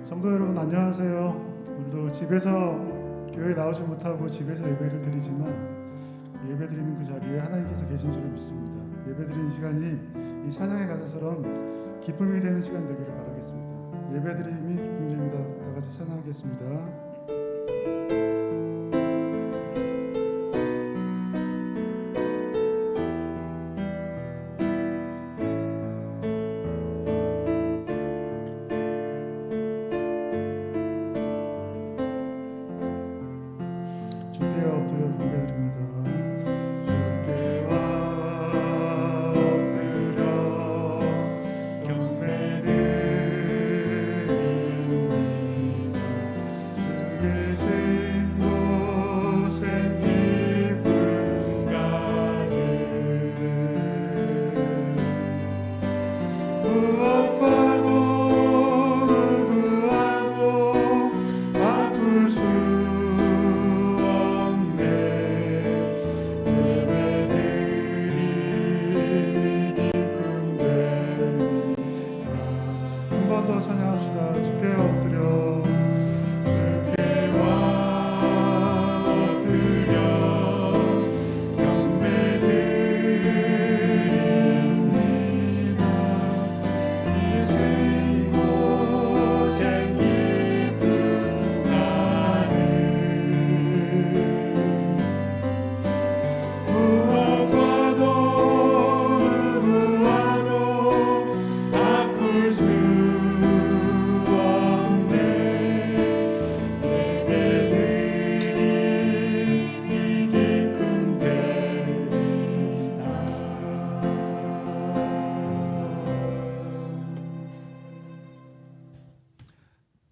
성도 여러분 안녕하세요. 오늘도 집에서 교회에 나오지 못하고 집에서 예배를 드리지만 예배 드리는 그 자리에 하나님께서 계신 줄을 믿습니다. 예배 드리는 시간이 이 찬양의 가사처럼 기쁨이 되는 시간 되기를 바라겠습니다. 예배 드림이 기쁨입니다. 다 같이 찬양하겠습니다. 주께 엎드려 경배드립니다. 주께 엎드려 경배드립니다. 주 계신 곳엔 기쁨 가득 무엇과도 누구와도 바꿀 수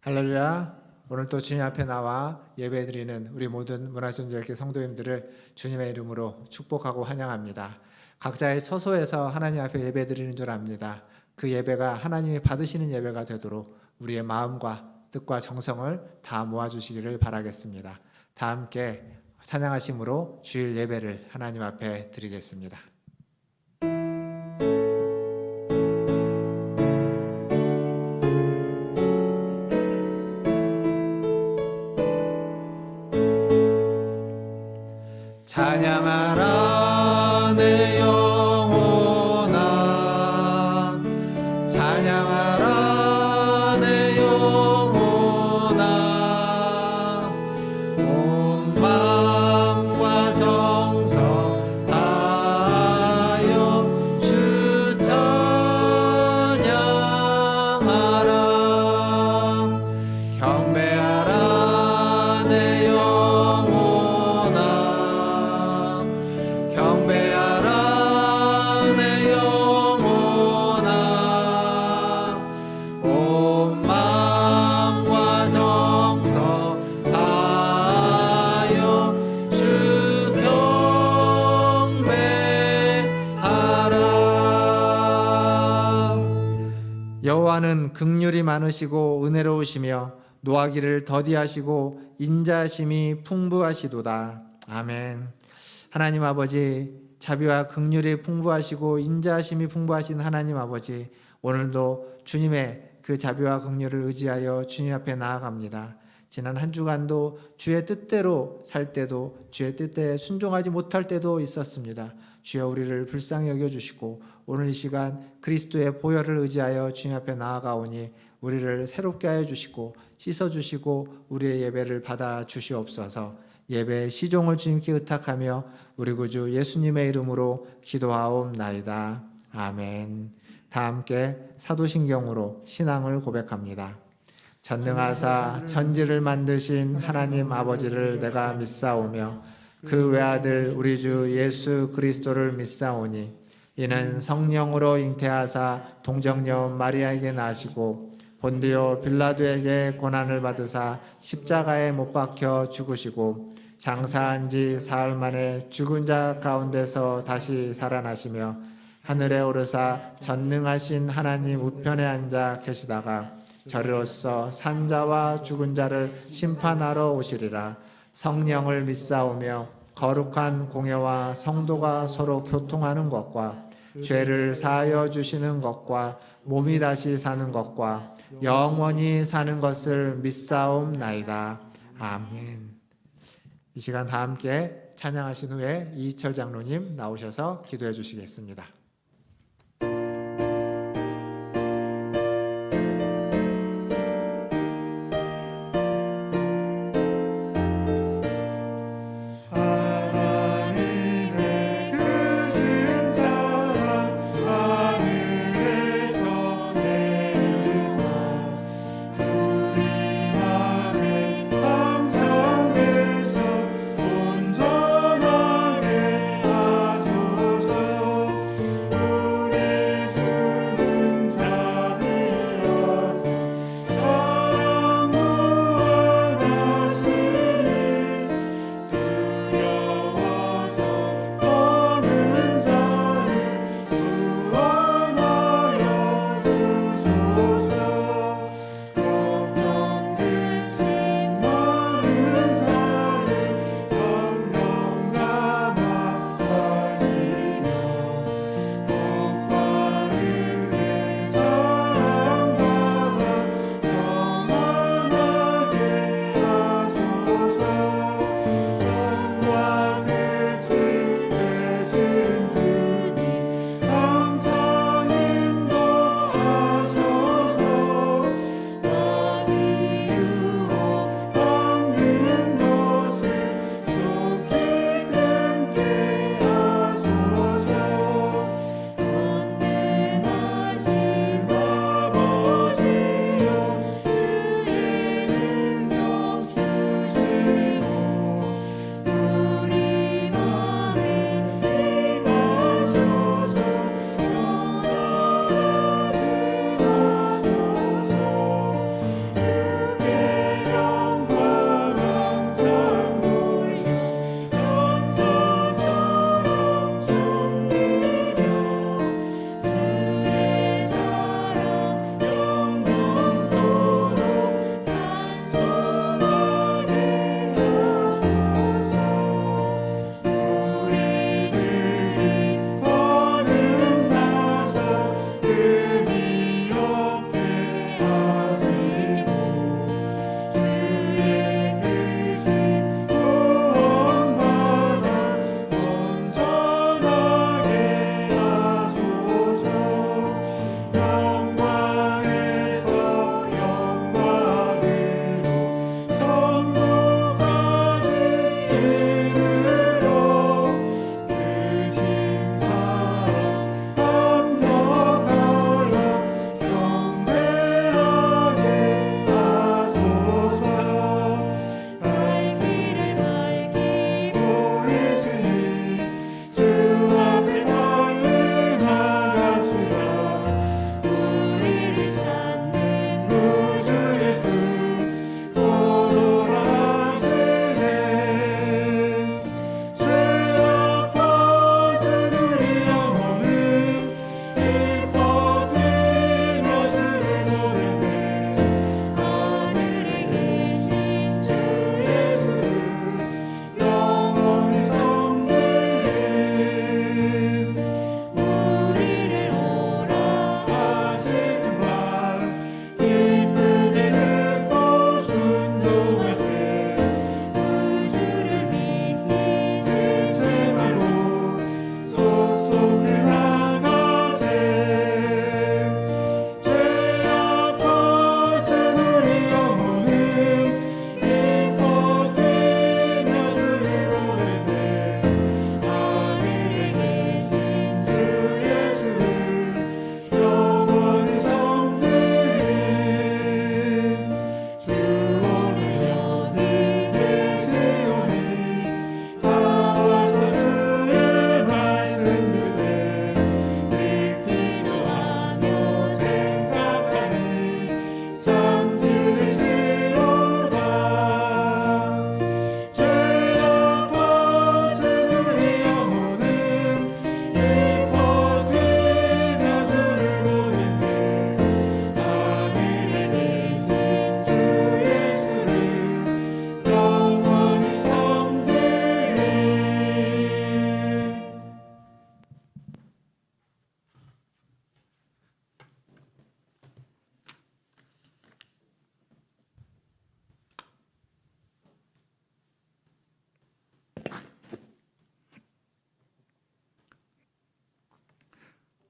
할렐루야. 오늘 또 주님 앞에 나와 예배드리는 우리 모든 문화전절교 성도님들을 주님의 이름으로 축복하고 환영합니다. 각자의 처소에서 하나님 앞에 예배드리는 줄 압니다. 그 예배가 하나님이 받으시는 예배가 되도록 우리의 마음과 뜻과 정성을 다 모아주시기를 바라겠습니다. 다 함께 찬양하심으로 주일 예배를 하나님 앞에 드리겠습니다. 찬양하라 내 영혼아, 찬양하라 내 영혼아, 온 마음과 정성 다하여 주 찬양하라. 경배하라 내 영혼아, 경배하라 내 영혼아, 온 마음과 정성 다하여 주 경배하라. 여호와는 긍휼이 많으시고 은혜로우시며 노하기를 더디하시고 인자심이 풍부하시도다. 아멘. 하나님 아버지, 자비와 긍휼이 풍부하시고 인자심이 풍부하신 하나님 아버지, 오늘도 주님의 그 자비와 긍휼을 의지하여 주님 앞에 나아갑니다. 지난 한 주간도 주의 뜻대로 살 때도 주의 뜻에 순종하지 못할 때도 있었습니다. 주여 우리를 불쌍히 여겨주시고 오늘 이 시간 그리스도의 보혈을 의지하여 주님 앞에 나아가오니 우리를 새롭게 하여 주시고 씻어주시고 우리의 예배를 받아 주시옵소서. 예배의 시종을 주님께 의탁하며 우리 구주 예수님의 이름으로 기도하옵나이다. 아멘. 다 함께 사도신경으로 신앙을 고백합니다. 전능하사 천지를 만드신 하나님 아버지를 내가 믿사오며 그 외아들 우리 주 예수 그리스도를 믿사오니 이는 성령으로 잉태하사 동정녀 마리아에게 나시고 본디오 빌라도에게 고난을 받으사 십자가에 못 박혀 죽으시고 장사한 지 사흘 만에 죽은 자 가운데서 다시 살아나시며 하늘에 오르사 전능하신 하나님 우편에 앉아 계시다가 저리로서 산자와 죽은 자를 심판하러 오시리라. 성령을 믿사오며 거룩한 공예와 성도가 서로 교통하는 것과 죄를 사하여 주시는 것과 몸이 다시 사는 것과 영원히 사는 것을 믿사옵나이다. 아멘. 이 시간 다 함께 찬양하신 후에 이희철 장로님 나오셔서 기도해 주시겠습니다.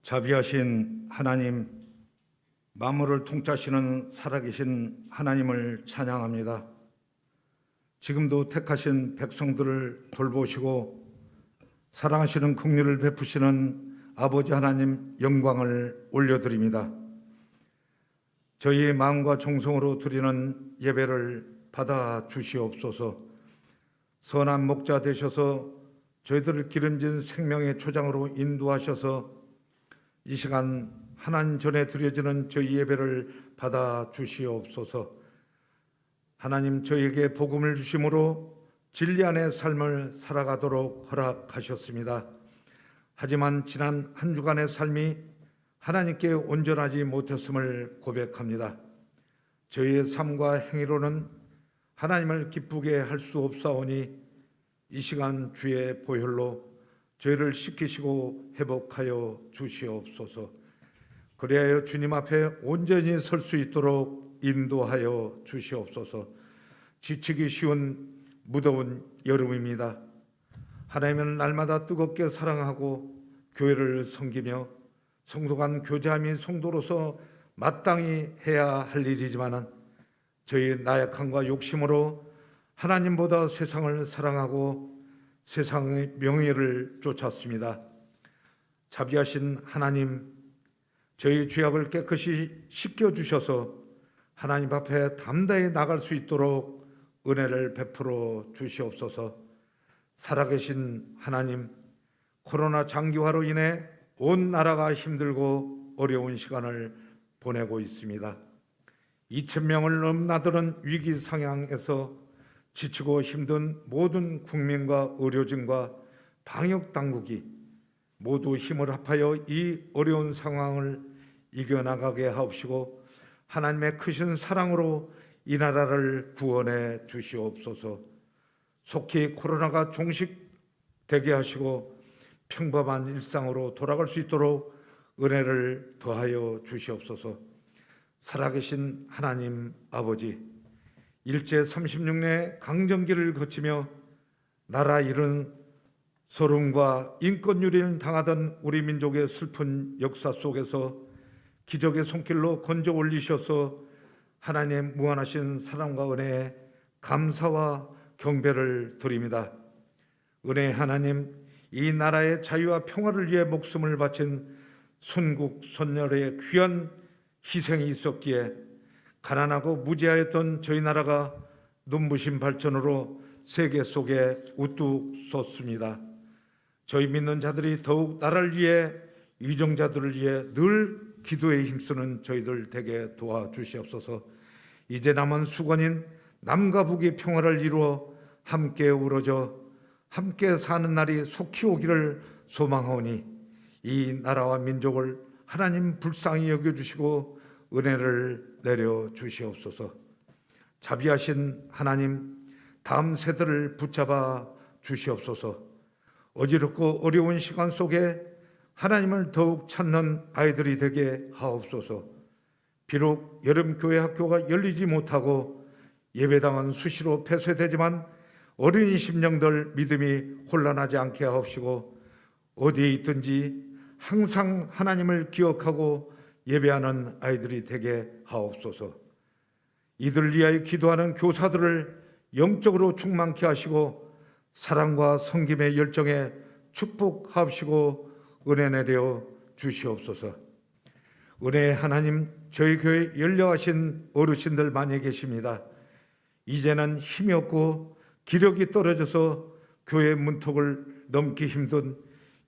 자비하신 하나님, 만물을 통치하시는 살아계신 하나님을 찬양합니다. 지금도 택하신 백성들을 돌보시고 사랑하시는 긍휼을 베푸시는 아버지 하나님 영광을 올려드립니다. 저희의 마음과 정성으로 드리는 예배를 받아 주시옵소서. 선한 목자 되셔서 저희들을 기름진 생명의 초장으로 인도하셔서 이 시간 하나님 전에 드려지는 저희 예배를 받아 주시옵소서. 하나님, 저희에게 복음을 주심으로 진리 안의 삶을 살아가도록 허락하셨습니다. 하지만 지난 한 주간의 삶이 하나님께 온전하지 못했음을 고백합니다. 저희의 삶과 행위로는 하나님을 기쁘게 할 수 없사오니 이 시간 주의 보혈로 저희를 씻기시고 회복하여 주시옵소서. 그리하여 주님 앞에 온전히 설 수 있도록 인도하여 주시옵소서. 지치기 쉬운 무더운 여름입니다. 하나님은 날마다 뜨겁게 사랑하고 교회를 섬기며 성도 간 교제함이 성도로서 마땅히 해야 할 일이지만 저희의 나약함과 욕심으로 하나님보다 세상을 사랑하고 세상의 명예를 쫓았습니다. 자비하신 하나님, 저희 죄악을 깨끗이 씻겨주셔서 하나님 앞에 담대히 나갈 수 있도록 은혜를 베풀어 주시옵소서. 살아계신 하나님, 코로나 장기화로 인해 온 나라가 힘들고 어려운 시간을 보내고 있습니다. 2,000명을 넘나드는 위기 상황에서 지치고 힘든 모든 국민과 의료진과 방역 당국이 모두 힘을 합하여 이 어려운 상황을 이겨나가게 하옵시고 하나님의 크신 사랑으로 이 나라를 구원해 주시옵소서. 속히 코로나가 종식되게 하시고 평범한 일상으로 돌아갈 수 있도록 은혜를 더하여 주시옵소서. 살아계신 하나님 아버지, 일제 36년 강점기를 거치며 나라 잃은 소름과 인권유린을 당하던 우리 민족의 슬픈 역사 속에서 기적의 손길로 건져 올리셔서 하나님의 무한하신 사랑과 은혜에 감사와 경배를 드립니다. 은혜의 하나님, 이 나라의 자유와 평화를 위해 목숨을 바친 순국 선열의 귀한 희생이 있었기에 가난하고 무지하였던 저희 나라가 눈부신 발전으로 세계 속에 우뚝 섰습니다. 저희 믿는 자들이 더욱 나라를 위해, 유정자들을 위해 늘 기도에 힘쓰는 저희들 되게 도와주시옵소서. 이제 남은 수건인 남과 북의 평화를 이루어 함께 우러져 함께 사는 날이 속히 오기를 소망하오니 이 나라와 민족을 하나님 불쌍히 여겨주시고 은혜를 내려주시옵소서. 자비하신 하나님, 다음 세대를 붙잡아 주시옵소서. 어지럽고 어려운 시간 속에 하나님을 더욱 찾는 아이들이 되게 하옵소서. 비록 여름교회 학교가 열리지 못하고 예배당은 수시로 폐쇄되지만 어린이 심령들 믿음이 혼란하지 않게 하옵시고 어디에 있든지 항상 하나님을 기억하고 예배하는 아이들이 되게 하옵소서. 이들 위하여 기도하는 교사들을 영적으로 충만케 하시고 사랑과 섬김의 열정에 축복하옵시고 은혜 내려 주시옵소서. 은혜의 하나님, 저희 교회에 연려하신 어르신들 많이 계십니다. 이제는 힘이 없고 기력이 떨어져서 교회 문턱을 넘기 힘든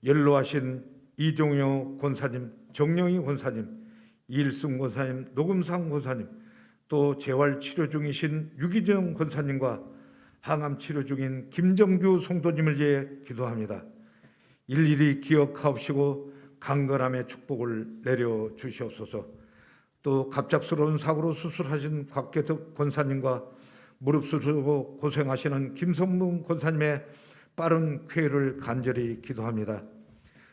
연로하신 이종효 권사님, 정영희 권사님, 이일승 권사님, 노금상 권사님, 또 재활 치료 중이신 유기정 권사님과 항암 치료 중인 김정규 성도님을 위해 기도합니다. 일일이 기억하옵시고 강건함의 축복을 내려 주시옵소서. 또 갑작스러운 사고로 수술하신 곽계덕 권사님과 무릎 수술로 고생하시는 김성문 권사님의 빠른 쾌유를 간절히 기도합니다.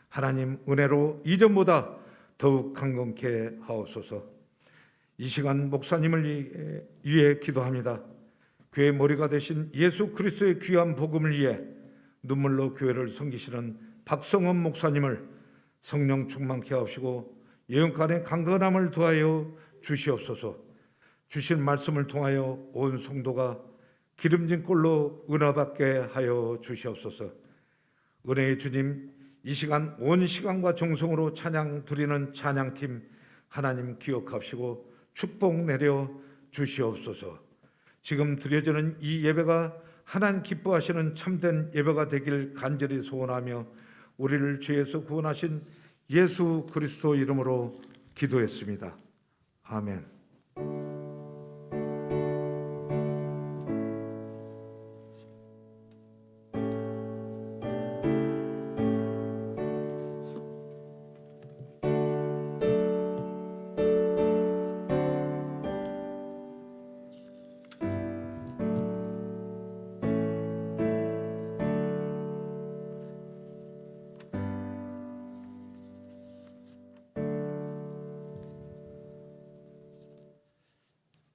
하나님 은혜로 이전보다 더욱 강건케 하옵소서. 이 시간 목사님을 위해 기도합니다. 교회 머리가 되신 예수 그리스도의 귀한 복음을 위해 눈물로 교회를 섬기시는 박성원 목사님을 성령 충만케 하시고 예언간의 강건함을 더하여 주시옵소서. 주신 말씀을 통하여 온 성도가 기름진 꼴로 은혜받게 하여 주시옵소서. 은혜의 주님, 이 시간 온 시간과 정성으로 찬양 드리는 찬양팀 하나님 기억하시고 축복 내려 주시옵소서. 지금 드려지는 이 예배가 하나님 기뻐하시는 참된 예배가 되길 간절히 소원하며 우리를 죄에서 구원하신 예수 그리스도 이름으로 기도했습니다. 아멘.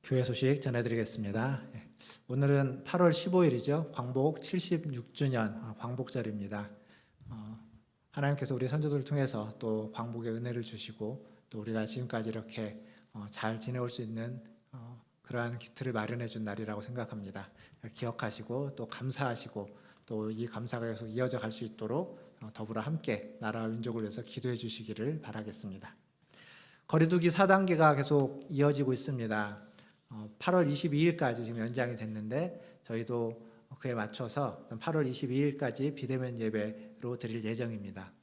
교회 소식 전해드리겠습니다. 오늘은 8월 15일이죠. 광복 76주년 광복절입니다. 하나님께서 우리 선조들을 통해서 또 광복의 은혜를 주시고 또 우리가 지금까지 이렇게 잘 지내올 수 있는 그러한 기틀을 마련해 준 날이라고 생각합니다. 기억하시고 또 감사하시고 또 이 감사가 계속 이어져 갈 수 있도록 더불어 함께 나라와 민족을 위해서 기도해 주시기를 바라겠습니다. 거리두기 4단계가 계속 이어지고 있습니다. 8월 22일까지 지금 연장이 됐는데 저희도 그에 맞춰서 8월 22일까지 비대면 예배로 드릴 예정입니다.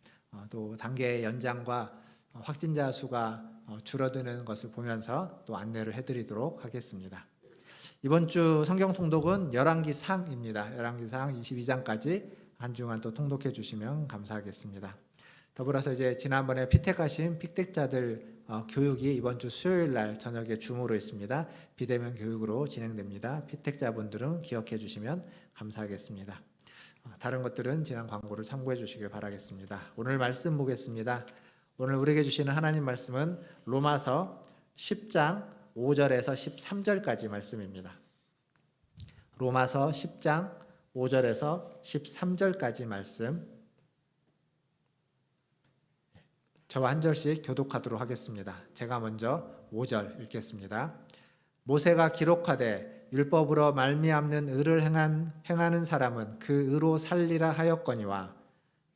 또 단계 연장과 확진자 수가 줄어드는 것을 보면서 또 안내를 해드리도록 하겠습니다. 이번 주 성경 통독은 열왕기상입니다. 열왕기상 22장까지 한 주간 또 통독해 주시면 감사하겠습니다. 더불어서 이제 지난번에 피택하신 피택자들 교육이 이번 주 수요일 날 저녁에 줌으로 있습니다. 비대면 교육으로 진행됩니다. 피택자분들은 기억해 주시면 감사하겠습니다. 다른 것들은 지난 광고를 참고해 주시길 바라겠습니다. 오늘 말씀 보겠습니다. 오늘 우리에게 주시는 하나님 말씀은 로마서 10장 5절에서 13절까지 말씀입니다. 로마서 10장 5절에서 13절까지 말씀, 저와 한 절씩 교독하도록 하겠습니다. 제가 먼저 5절 읽겠습니다. 모세가 기록하되 율법으로 말미암는 의를 행하는 사람은 그 의로 살리라 하였거니와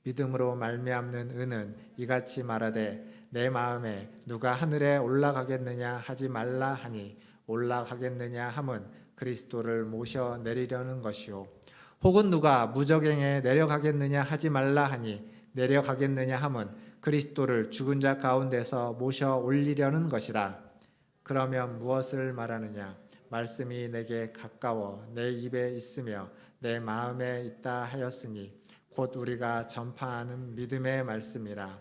믿음으로 말미암는 의는 이같이 말하되 내 마음에 누가 하늘에 올라가겠느냐 하지 말라 하니 올라가겠느냐 함은 그리스도를 모셔 내리려는 것이요 혹은 누가 무저갱에 내려가겠느냐 하지 말라 하니 내려가겠느냐 함은 그리스도를 죽은 자 가운데서 모셔 올리려는 것이라. 그러면 무엇을 말하느냐? 말씀이 내게 가까워 내 입에 있으며 내 마음에 있다 하였으니 곧 우리가 전파하는 믿음의 말씀이라.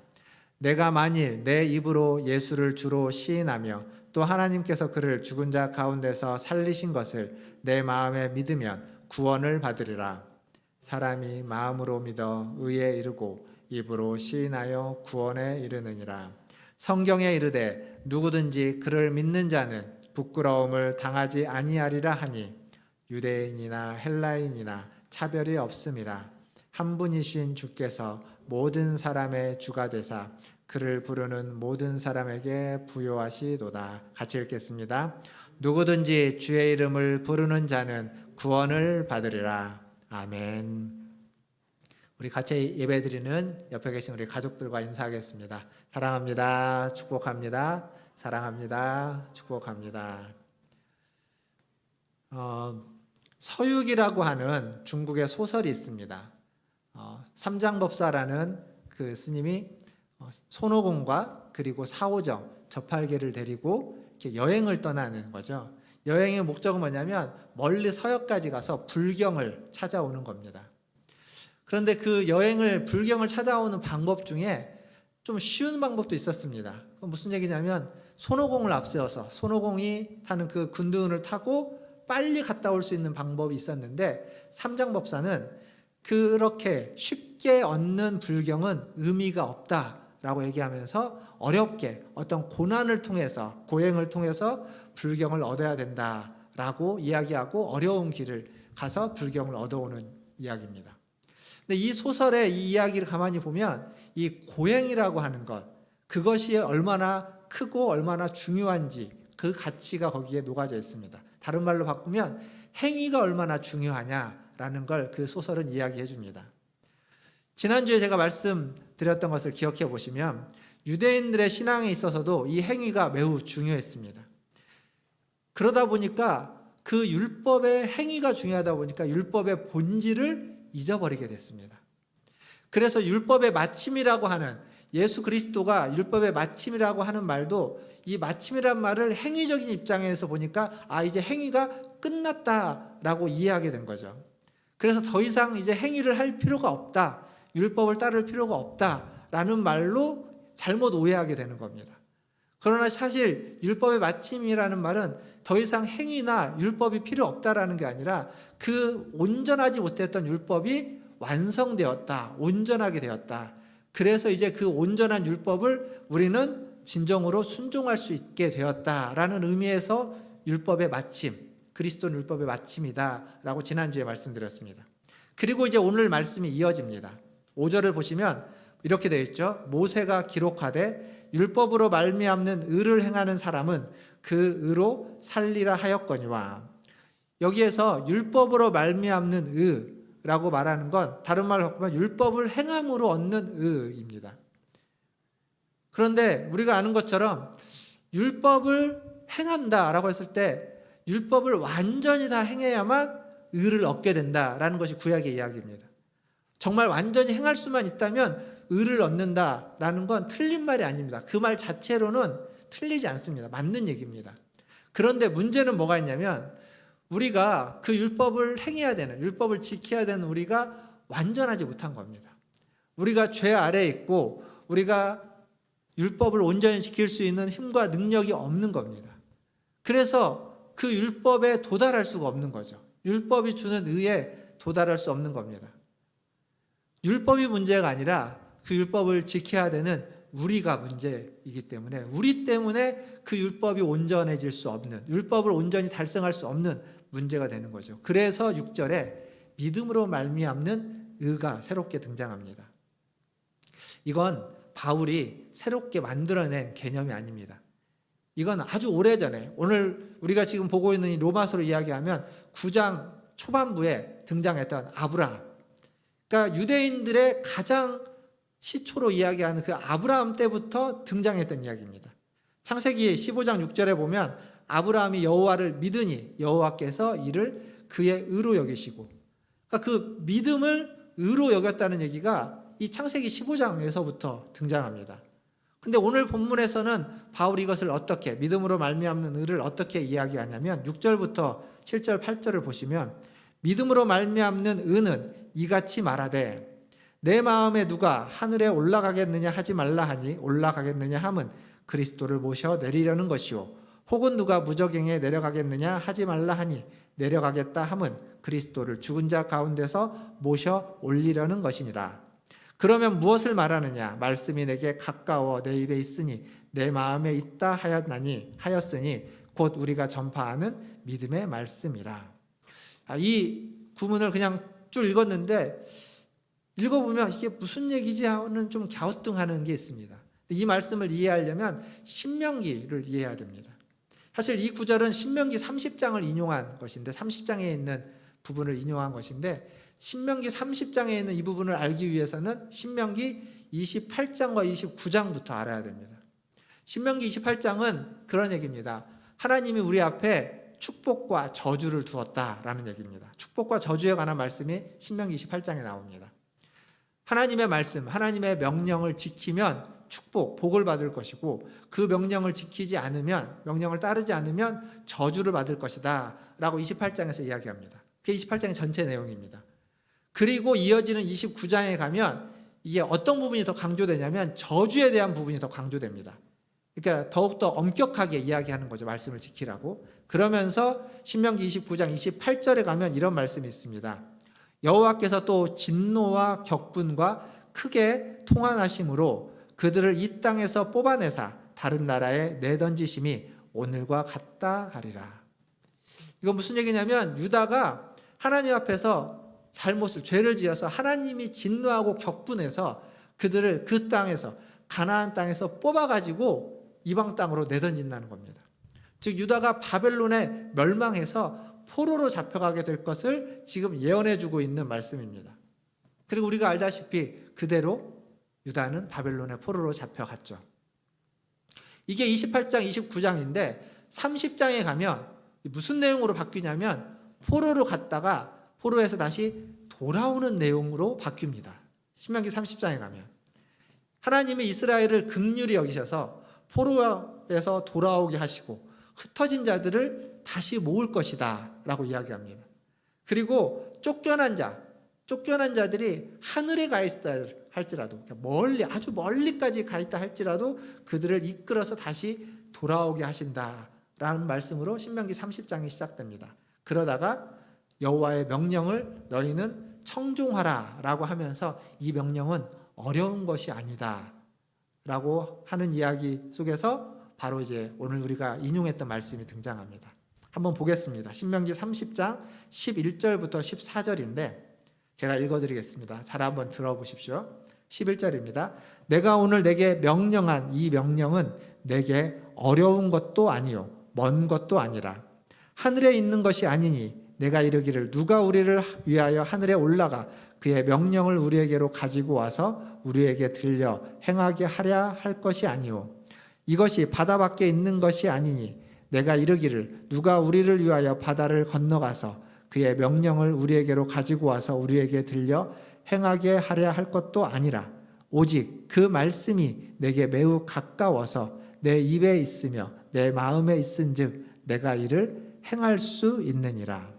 내가 만일 내 입으로 예수를 주로 시인하며 또 하나님께서 그를 죽은 자 가운데서 살리신 것을 내 마음에 믿으면 구원을 받으리라. 사람이 마음으로 믿어 의에 이르고 입으로 시인하여 구원에 이르느니라. 성경에 이르되 누구든지 그를 믿는 자는 부끄러움을 당하지 아니하리라 하니 유대인이나 헬라인이나 차별이 없음이라. 한 분이신 주께서 모든 사람의 주가 되사 그를 부르는 모든 사람에게 부요하시도다. 같이 읽겠습니다. 누구든지 주의 이름을 부르는 자는 구원을 받으리라. 아멘. 우리 같이 예배드리는 옆에 계신 우리 가족들과 인사하겠습니다. 사랑합니다. 축복합니다. 사랑합니다. 축복합니다. 서육이라고 하는 중국의 소설이 있습니다. 삼장법사라는 그 스님이 손오공과 그리고 사오정, 저팔계를 데리고 이렇게 여행을 떠나는 거죠. 여행의 목적은 뭐냐면 멀리 서역까지 가서 불경을 찾아오는 겁니다. 그런데 그 불경을 찾아오는 방법 중에 좀 쉬운 방법도 있었습니다. 무슨 얘기냐면 손오공을 앞세워서 손오공이 타는 그 군두운을 타고 빨리 갔다 올 수 있는 방법이 있었는데 삼장법사는 그렇게 쉽게 얻는 불경은 의미가 없다라고 얘기하면서 어렵게 어떤 고난을 통해서 고행을 통해서 불경을 얻어야 된다라고 이야기하고 어려운 길을 가서 불경을 얻어오는 이야기입니다. 근데 이 소설의 이 이야기를 가만히 보면 이 고행이라고 하는 것, 그것이 얼마나 크고 얼마나 중요한지 그 가치가 거기에 녹아져 있습니다. 다른 말로 바꾸면 행위가 얼마나 중요하냐라는 걸 그 소설은 이야기해 줍니다. 지난주에 제가 말씀드렸던 것을 기억해 보시면 유대인들의 신앙에 있어서도 이 행위가 매우 중요했습니다. 그러다 보니까 그 율법의 행위가 중요하다 보니까 율법의 본질을 잊어버리게 됐습니다. 그래서 율법의 마침이라고 하는, 예수 그리스도가 율법의 마침이라고 하는 말도 이 마침이란 말을 행위적인 입장에서 보니까 이제 행위가 끝났다라고 이해하게 된 거죠. 그래서 더 이상 이제 행위를 할 필요가 없다, 율법을 따를 필요가 없다라는 말로 잘못 오해하게 되는 겁니다. 그러나 사실 율법의 마침이라는 말은 더 이상 행위나 율법이 필요 없다라는 게 아니라 그 온전하지 못했던 율법이 완성되었다, 온전하게 되었다. 그래서 이제 그 온전한 율법을 우리는 진정으로 순종할 수 있게 되었다라는 의미에서 율법의 마침, 그리스도는 율법의 마침이다라고 지난주에 말씀드렸습니다. 그리고 이제 오늘 말씀이 이어집니다. 5절을 보시면 이렇게 되어 있죠. 모세가 기록하되 율법으로 말미암는 의를 행하는 사람은 그 의로 살리라 하였거니와. 여기에서 율법으로 말미암는 의라고 말하는 건 다른 말로 바꾸면 율법을 행함으로 얻는 의입니다. 그런데 우리가 아는 것처럼 율법을 행한다라고 했을 때 율법을 완전히 다 행해야만 의를 얻게 된다라는 것이 구약의 이야기입니다. 정말 완전히 행할 수만 있다면 의를 얻는다라는 건 틀린 말이 아닙니다. 그 말 자체로는 틀리지 않습니다. 맞는 얘기입니다. 그런데 문제는 뭐가 있냐면 우리가 그 율법을 행해야 되는, 율법을 지켜야 되는 우리가 완전하지 못한 겁니다. 우리가 죄 아래에 있고 우리가 율법을 온전히 지킬 수 있는 힘과 능력이 없는 겁니다. 그래서 그 율법에 도달할 수가 없는 거죠. 율법이 주는 의에 도달할 수 없는 겁니다. 율법이 문제가 아니라 그 율법을 지켜야 되는 우리가 문제이기 때문에, 우리 때문에 그 율법이 온전해질 수 없는, 율법을 온전히 달성할 수 없는 문제가 되는 거죠. 그래서 6절에 믿음으로 말미암는 의가 새롭게 등장합니다. 이건 바울이 새롭게 만들어낸 개념이 아닙니다. 이건 아주 오래전에, 오늘 우리가 지금 보고 있는 이 로마서를 이야기하면 9장 초반부에 등장했던 아브라함, 그러니까 유대인들의 가장 시초로 이야기하는 그 아브라함 때부터 등장했던 이야기입니다. 창세기 15장 6절에 보면 아브라함이 여호와를 믿으니 여호와께서 이를 그의 의로 여기시고, 그러니까 그 믿음을 의로 여겼다는 얘기가 이 창세기 15장에서부터 등장합니다. 근데 오늘 본문에서는 바울이 이것을 어떻게, 믿음으로 말미암는 의를 어떻게 이야기하냐면 6절부터 7절 8절을 보시면 믿음으로 말미암는 의는 이같이 말하되 내 마음에 누가 하늘에 올라가겠느냐 하지 말라 하니 올라가겠느냐 함은 그리스도를 모셔 내리려는 것이요, 혹은 누가 무저갱에 내려가겠느냐 하지 말라 하니 내려가겠다 함은 그리스도를 죽은 자 가운데서 모셔 올리려는 것이니라. 그러면 무엇을 말하느냐? 말씀이 내게 가까워 내 입에 있으니 내 마음에 있다 하였으니 곧 우리가 전파하는 믿음의 말씀이라. 이 구문을 그냥 쭉 읽었는데 읽어보면 이게 무슨 얘기지 하는 좀 갸우뚱하는 게 있습니다. 이 말씀을 이해하려면 신명기를 이해해야 됩니다. 사실 이 구절은 신명기 30장을 인용한 것인데, 30장에 있는 부분을 인용한 것인데, 신명기 30장에 있는 이 부분을 알기 위해서는 신명기 28장과 29장부터 알아야 됩니다. 신명기 28장은 그런 얘기입니다. 하나님이 우리 앞에 축복과 저주를 두었다라는 얘기입니다. 축복과 저주에 관한 말씀이 신명기 28장에 나옵니다. 하나님의 말씀, 하나님의 명령을 지키면 축복, 복을 받을 것이고, 그 명령을 지키지 않으면, 명령을 따르지 않으면 저주를 받을 것이다 라고 28장에서 이야기합니다. 그게 28장의 전체 내용입니다. 그리고 이어지는 29장에 가면 이게 어떤 부분이 더 강조되냐면 저주에 대한 부분이 더 강조됩니다. 그러니까 더욱더 엄격하게 이야기하는 거죠. 말씀을 지키라고. 그러면서 신명기 29장 28절에 가면 이런 말씀이 있습니다. 여호와께서 또 진노와 격분과 크게 통한하심으로 그들을 이 땅에서 뽑아내사 다른 나라에 내던지심이 오늘과 같다 하리라. 이건 무슨 얘기냐면 유다가 하나님 앞에서 죄를 지어서 하나님이 진노하고 격분해서 그들을 그 땅에서, 가나안 땅에서 뽑아가지고 이방 땅으로 내던진다는 겁니다. 즉 유다가 바벨론에 멸망해서 포로로 잡혀가게 될 것을 지금 예언해주고 있는 말씀입니다. 그리고 우리가 알다시피 그대로 유다는 바벨론의 포로로 잡혀갔죠. 이게 28장, 29장인데 30장에 가면 무슨 내용으로 바뀌냐면 포로로 갔다가 포로에서 다시 돌아오는 내용으로 바뀝니다. 신명기 30장에 가면 하나님이 이스라엘을 긍휼히 여기셔서 포로에서 돌아오게 하시고 흩어진 자들을 다시 모을 것이다 라고 이야기합니다. 그리고 쫓겨난 자들이 하늘에 가 있다 할지라도, 멀리, 아주 멀리까지 가 있다 할지라도 그들을 이끌어서 다시 돌아오게 하신다라는 말씀으로 신명기 30장이 시작됩니다. 그러다가 여호와의 명령을 너희는 청종하라 라고 하면서 이 명령은 어려운 것이 아니다 라고 하는 이야기 속에서 바로 이제 오늘 우리가 인용했던 말씀이 등장합니다. 한번 보겠습니다. 신명기 30장 11절부터 14절인데 제가 읽어드리겠습니다. 잘 한번 들어보십시오. 11절입니다. 내가 오늘 내게 명령한 이 명령은 내게 어려운 것도 아니요 먼 것도 아니라 하늘에 있는 것이 아니니 내가 이르기를 누가 우리를 위하여 하늘에 올라가 그의 명령을 우리에게로 가지고 와서 우리에게 들려 행하게 하랴 할 것이 아니요 이것이 바다 밖에 있는 것이 아니니 내가 이르기를 누가 우리를 위하여 바다를 건너가서 그의 명령을 우리에게로 가지고 와서 우리에게 들려 행하게 하려 할 것도 아니라 오직 그 말씀이 내게 매우 가까워서 내 입에 있으며 내 마음에 있은즉 내가 이를 행할 수 있느니라.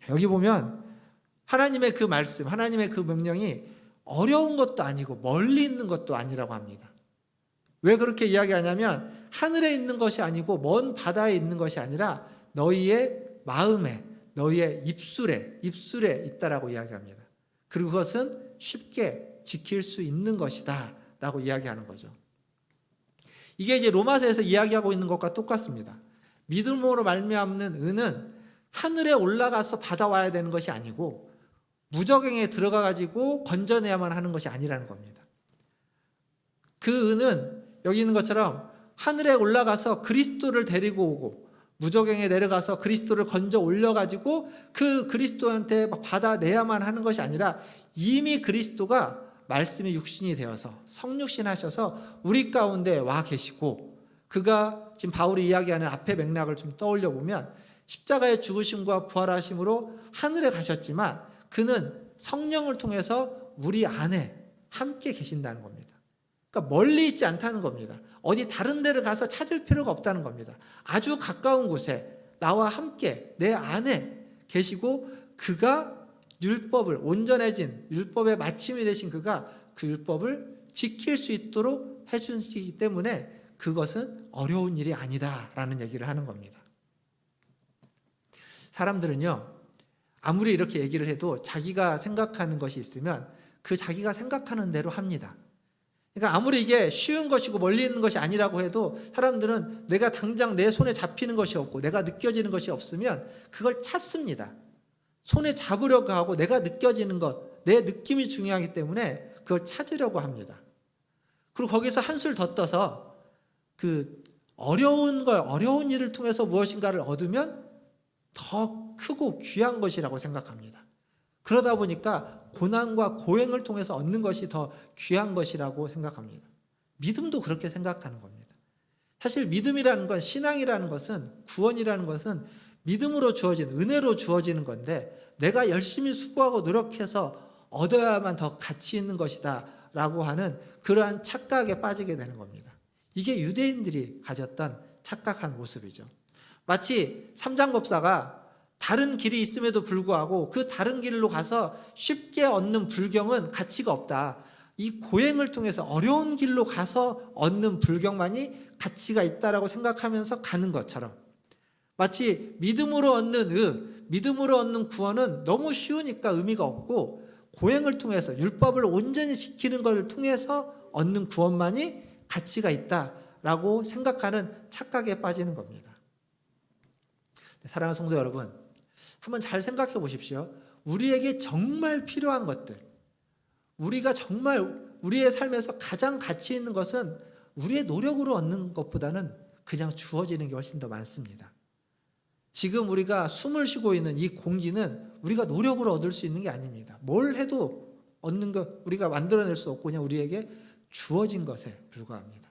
여기 보면 하나님의 그 말씀, 하나님의 그 명령이 어려운 것도 아니고 멀리 있는 것도 아니라고 합니다. 왜 그렇게 이야기하냐면 하늘에 있는 것이 아니고 먼 바다에 있는 것이 아니라 너희의 마음에, 너희의 입술에 있다라고 이야기합니다. 그리고 그것은 쉽게 지킬 수 있는 것이다 라고 이야기하는 거죠. 이게 이제 로마서에서 이야기하고 있는 것과 똑같습니다. 믿음으로 말미암는 의는 하늘에 올라가서 받아와야 되는 것이 아니고 무저갱에 들어가 가지고 건져내야만 하는 것이 아니라는 겁니다. 그 의는 여기 있는 것처럼 하늘에 올라가서 그리스도를 데리고 오고 무저갱에 내려가서 그리스도를 건져 올려가지고 그 그리스도한테 받아내야만 하는 것이 아니라 이미 그리스도가 말씀이 육신이 되어서 성육신 하셔서 우리 가운데 와 계시고 그가 지금 바울이 이야기하는 앞의 맥락을 좀 떠올려 보면 십자가의 죽으심과 부활하심으로 하늘에 가셨지만 그는 성령을 통해서 우리 안에 함께 계신다는 겁니다. 그러니까 멀리 있지 않다는 겁니다. 어디 다른 데를 가서 찾을 필요가 없다는 겁니다. 아주 가까운 곳에 나와 함께 내 안에 계시고 그가 율법을 온전해진 율법의 마침이 되신 그가 그 율법을 지킬 수 있도록 해주시기 때문에 그것은 어려운 일이 아니다라는 얘기를 하는 겁니다. 사람들은요 아무리 이렇게 얘기를 해도 자기가 생각하는 것이 있으면 그 자기가 생각하는 대로 합니다. 그러니까 아무리 이게 쉬운 것이고 멀리 있는 것이 아니라고 해도 사람들은 내가 당장 내 손에 잡히는 것이 없고 내가 느껴지는 것이 없으면 그걸 찾습니다. 손에 잡으려고 하고 내가 느껴지는 것, 내 느낌이 중요하기 때문에 그걸 찾으려고 합니다. 그리고 거기서 한술 더 떠서 그 어려운 일을 통해서 무엇인가를 얻으면 더 크고 귀한 것이라고 생각합니다. 그러다 보니까 고난과 고행을 통해서 얻는 것이 더 귀한 것이라고 생각합니다. 믿음도 그렇게 생각하는 겁니다. 사실 믿음이라는 건, 신앙이라는 것은, 구원이라는 것은 믿음으로 주어진, 은혜로 주어지는 건데 내가 열심히 수고하고 노력해서 얻어야만 더 가치 있는 것이다 라고 하는 그러한 착각에 빠지게 되는 겁니다. 이게 유대인들이 가졌던 착각한 모습이죠. 마치 삼장법사가 다른 길이 있음에도 불구하고 그 다른 길로 가서 쉽게 얻는 불경은 가치가 없다. 이 고행을 통해서 어려운 길로 가서 얻는 불경만이 가치가 있다라고 생각하면서 가는 것처럼 마치 믿음으로 얻는 믿음으로 얻는 구원은 너무 쉬우니까 의미가 없고 고행을 통해서 율법을 온전히 지키는 것을 통해서 얻는 구원만이 가치가 있다라고 생각하는 착각에 빠지는 겁니다. 사랑하는 성도 여러분, 한번 잘 생각해 보십시오. 우리에게 정말 필요한 것들, 우리가 정말 우리의 삶에서 가장 가치 있는 것은 우리의 노력으로 얻는 것보다는 그냥 주어지는 게 훨씬 더 많습니다. 지금 우리가 숨을 쉬고 있는 이 공기는 우리가 노력으로 얻을 수 있는 게 아닙니다. 뭘 해도 얻는 것 우리가 만들어낼 수 없고 그냥 우리에게 주어진 것에 불과합니다.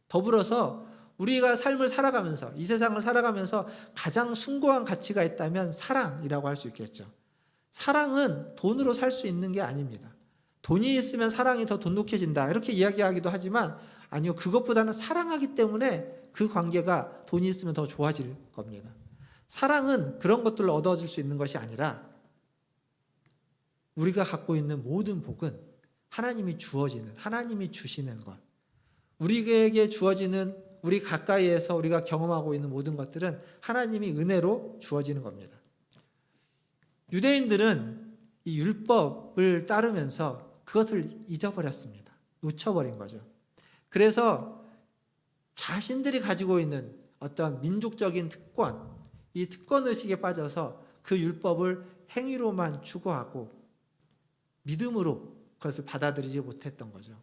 더불어서 우리가 삶을 살아가면서 이 세상을 살아가면서 가장 숭고한 가치가 있다면 사랑이라고 할 수 있겠죠. 사랑은 돈으로 살 수 있는 게 아닙니다. 돈이 있으면 사랑이 더 돈독해진다 이렇게 이야기하기도 하지만 아니요, 그것보다는 사랑하기 때문에 그 관계가 돈이 있으면 더 좋아질 겁니다. 사랑은 그런 것들을 얻어줄 수 있는 것이 아니라 우리가 갖고 있는 모든 복은 하나님이 주어지는, 하나님이 주시는 것, 우리에게 주어지는, 우리 가까이에서 우리가 경험하고 있는 모든 것들은 하나님이 은혜로 주어지는 겁니다. 유대인들은 이 율법을 따르면서 그것을 잊어버렸습니다. 놓쳐버린 거죠. 그래서 자신들이 가지고 있는 어떤 민족적인 특권, 이 특권의식에 빠져서 그 율법을 행위로만 추구하고 믿음으로 그것을 받아들이지 못했던 거죠.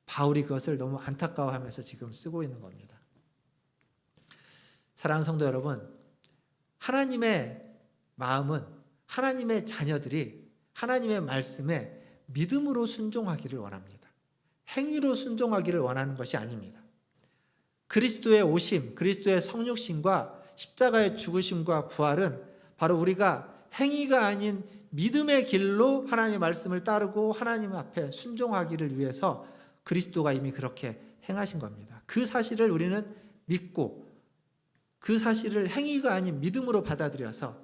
바울이 그것을 너무 안타까워하면서 지금 쓰고 있는 겁니다. 사랑하는 성도 여러분, 하나님의 마음은 하나님의 자녀들이 하나님의 말씀에 믿음으로 순종하기를 원합니다. 행위로 순종하기를 원하는 것이 아닙니다. 그리스도의 오심, 그리스도의 성육신과 십자가의 죽으심과 부활은 바로 우리가 행위가 아닌 믿음의 길로 하나님의 말씀을 따르고 하나님 앞에 순종하기를 위해서 그리스도가 이미 그렇게 행하신 겁니다. 그 사실을 우리는 믿고 그 사실을 행위가 아닌 믿음으로 받아들여서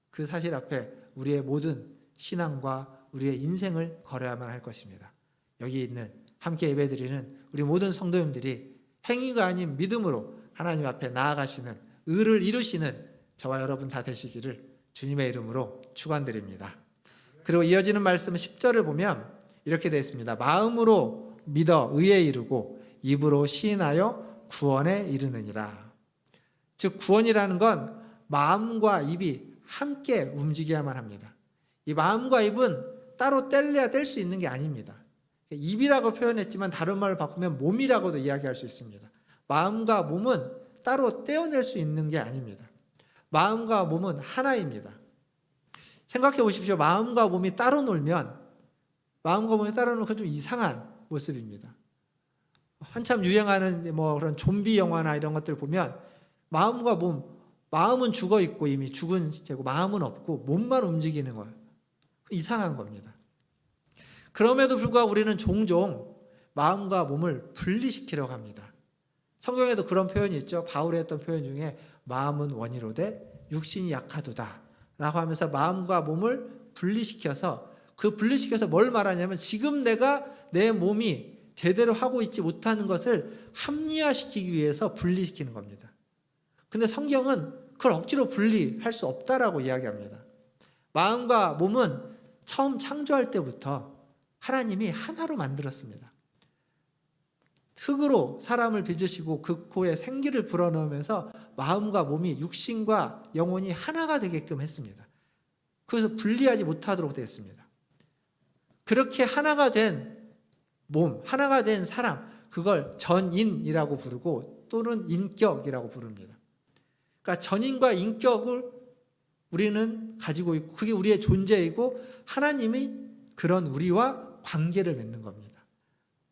그 사실 앞에 우리의 모든 신앙과 우리의 인생을 걸어야만 할 것입니다. 여기 있는 함께 예배드리는 우리 모든 성도님들이 행위가 아닌 믿음으로 하나님 앞에 나아가시는 의를 이루시는 저와 여러분 다 되시기를 주님의 이름으로 축원드립니다. 그리고 이어지는 말씀 10절을 보면 이렇게 되어 있습니다. 마음으로 믿어 의에 이르고 입으로 시인하여 구원에 이르느니라. 즉 구원이라는 건 마음과 입이 함께 움직여야만 합니다. 이 마음과 입은 따로 뗄래야 뗄 수 있는 게 아닙니다. 입이라고 표현했지만 다른 말을 바꾸면 몸이라고도 이야기할 수 있습니다. 마음과 몸은 따로 떼어낼 수 있는 게 아닙니다. 마음과 몸은 하나입니다. 생각해 보십시오. 마음과 몸이 따로 놀면 마음과 몸이 따로 놀면 그건 좀 이상한 모습입니다. 한참 유행하는 뭐 그런 좀비 영화나 이런 것들 보면 마음과 몸, 마음은 죽어 있고 이미 죽은 시체고 마음은 없고 몸만 움직이는 거예요. 이상한 겁니다. 그럼에도 불구하고 우리는 종종 마음과 몸을 분리시키려고 합니다. 성경에도 그런 표현이 있죠. 바울이 했던 표현 중에 마음은 원이로되 육신이 약하도다 라고 하면서 마음과 몸을 분리시켜서 뭘 말하냐면 지금 내가 내 몸이 제대로 하고 있지 못하는 것을 합리화시키기 위해서 분리시키는 겁니다. 근데 성경은 그걸 억지로 분리할 수 없다라고 이야기합니다. 마음과 몸은 처음 창조할 때부터 하나님이 하나로 만들었습니다. 흙으로 사람을 빚으시고 그 코에 생기를 불어넣으면서 마음과 몸이 육신과 영혼이 하나가 되게끔 했습니다. 그래서 분리하지 못하도록 되었습니다. 그렇게 하나가 된 몸, 하나가 된 사람, 그걸 전인이라고 부르고 또는 인격이라고 부릅니다. 그러니까 전인과 인격을 우리는 가지고 있고 그게 우리의 존재이고 하나님이 그런 우리와 관계를 맺는 겁니다.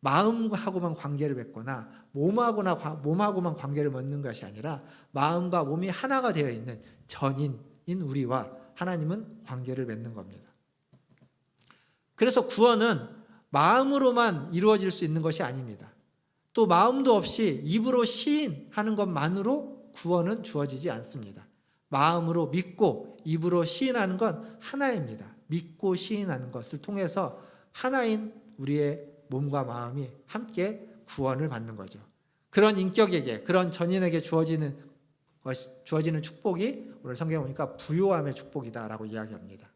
마음하고만 관계를 맺거나 몸하고만 관계를 맺는 것이 아니라 마음과 몸이 하나가 되어 있는 전인인 우리와 하나님은 관계를 맺는 겁니다. 그래서 구원은 마음으로만 이루어질 수 있는 것이 아닙니다. 또 마음도 없이 입으로 시인하는 것만으로 구원은 주어지지 않습니다. 마음으로 믿고 입으로 시인하는 건 하나입니다. 믿고 시인하는 것을 통해서 하나인 우리의 몸과 마음이 함께 구원을 받는 거죠. 그런 인격에게, 그런 전인에게 주어지는 축복이 오늘 성경에 보니까 부요함의 축복이다라고 이야기합니다.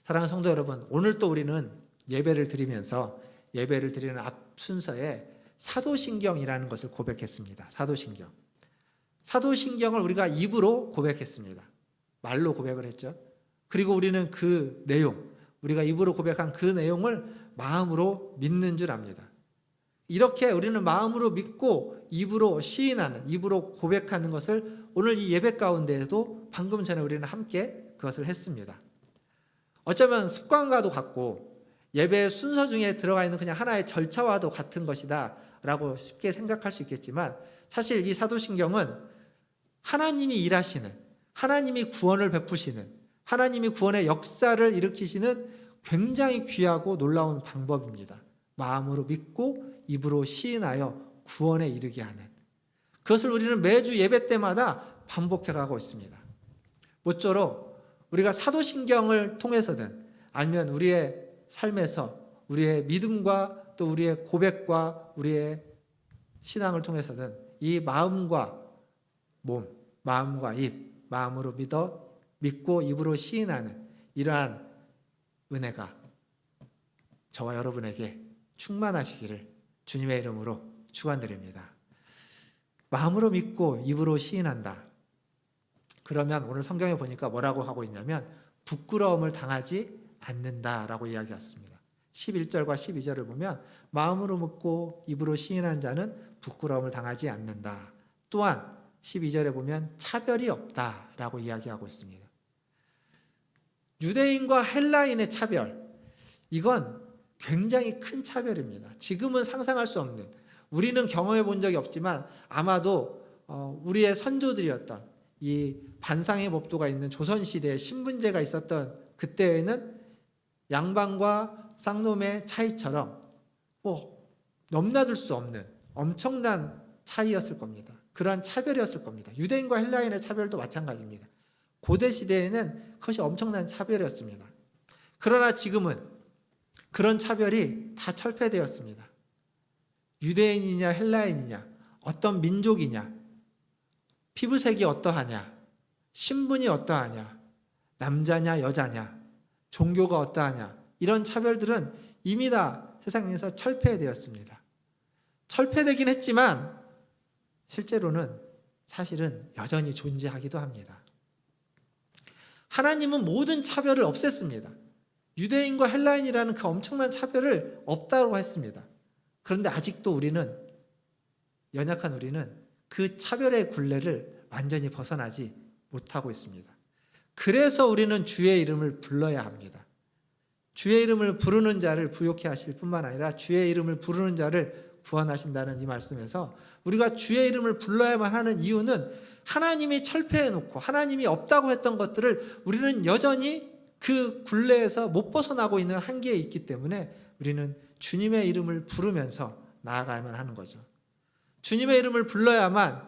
사랑하는 성도 여러분, 오늘 또 우리는 예배를 드리면서 예배를 드리는 앞 순서에 사도신경이라는 것을 고백했습니다. 사도신경을 우리가 입으로 고백했습니다. 말로 고백을 했죠. 그리고 우리는 그 내용, 우리가 입으로 고백한 그 내용을 마음으로 믿는 줄 압니다. 이렇게 우리는 마음으로 믿고 입으로 시인하는, 입으로 고백하는 것을 오늘 이 예배 가운데에도 방금 전에 우리는 함께 그것을 했습니다. 어쩌면 습관과도 같고 예배의 순서 중에 들어가 있는 그냥 하나의 절차와도 같은 것이다 라고 쉽게 생각할 수 있겠지만, 사실 이 사도신경은 하나님이 일하시는, 하나님이 구원을 베푸시는, 하나님이 구원의 역사를 일으키시는 굉장히 귀하고 놀라운 방법입니다. 마음으로 믿고 입으로 시인하여 구원에 이르게 하는, 그것을 우리는 매주 예배 때마다 반복해 가고 있습니다. 모쪼록 우리가 사도신경을 통해서든 아니면 우리의 삶에서 우리의 믿음과 또 우리의 고백과 우리의 신앙을 통해서든 이 마음과 몸, 마음과 입, 마음으로 믿고 입으로 시인하는 이러한 은혜가 저와 여러분에게 충만하시기를 주님의 이름으로 축원드립니다. 마음으로 믿고 입으로 시인한다. 그러면 오늘 성경에 보니까 뭐라고 하고 있냐면 부끄러움을 당하지 않는다라고 이야기했습니다. 11절과 12절을 보면 마음으로 믿고 입으로 시인한 자는 부끄러움을 당하지 않는다. 또한 12절에 보면 차별이 없다라고 이야기하고 있습니다. 유대인과 헬라인의 차별, 이건 굉장히 큰 차별입니다. 지금은 상상할 수 없는, 우리는 경험해 본 적이 없지만 아마도 우리의 선조들이었던 이 반상의 법도가 있는 조선시대에 신분제가 있었던 그때에는 양반과 쌍놈의 차이처럼 넘나들 수 없는 엄청난 차이였을 겁니다. 그러한 차별이었을 겁니다. 유대인과 헬라인의 차별도 마찬가지입니다. 고대 시대에는 그것이 엄청난 차별이었습니다. 그러나 지금은 그런 차별이 다 철폐되었습니다. 유대인이냐 헬라인이냐, 어떤 민족이냐, 피부색이 어떠하냐, 신분이 어떠하냐, 남자냐 여자냐, 종교가 어떠하냐, 이런 차별들은 이미 다 세상에서 철폐되었습니다. 철폐되긴 했지만 실제로는 사실은 여전히 존재하기도 합니다. 하나님은 모든 차별을 없앴습니다. 유대인과 헬라인이라는 그 엄청난 차별을 없다고 했습니다. 그런데 아직도 연약한 우리는 그 차별의 굴레를 완전히 벗어나지 못하고 있습니다. 그래서 우리는 주의 이름을 불러야 합니다. 주의 이름을 부르는 자를 부욕해 하실 뿐만 아니라 주의 이름을 부르는 자를 구원하신다는 이 말씀에서 우리가 주의 이름을 불러야만 하는 이유는 하나님이 철폐해 놓고 하나님이 없다고 했던 것들을 우리는 여전히 그 굴레에서 못 벗어나고 있는 한계에 있기 때문에 우리는 주님의 이름을 부르면서 나아가야만 하는 거죠. 주님의 이름을 불러야만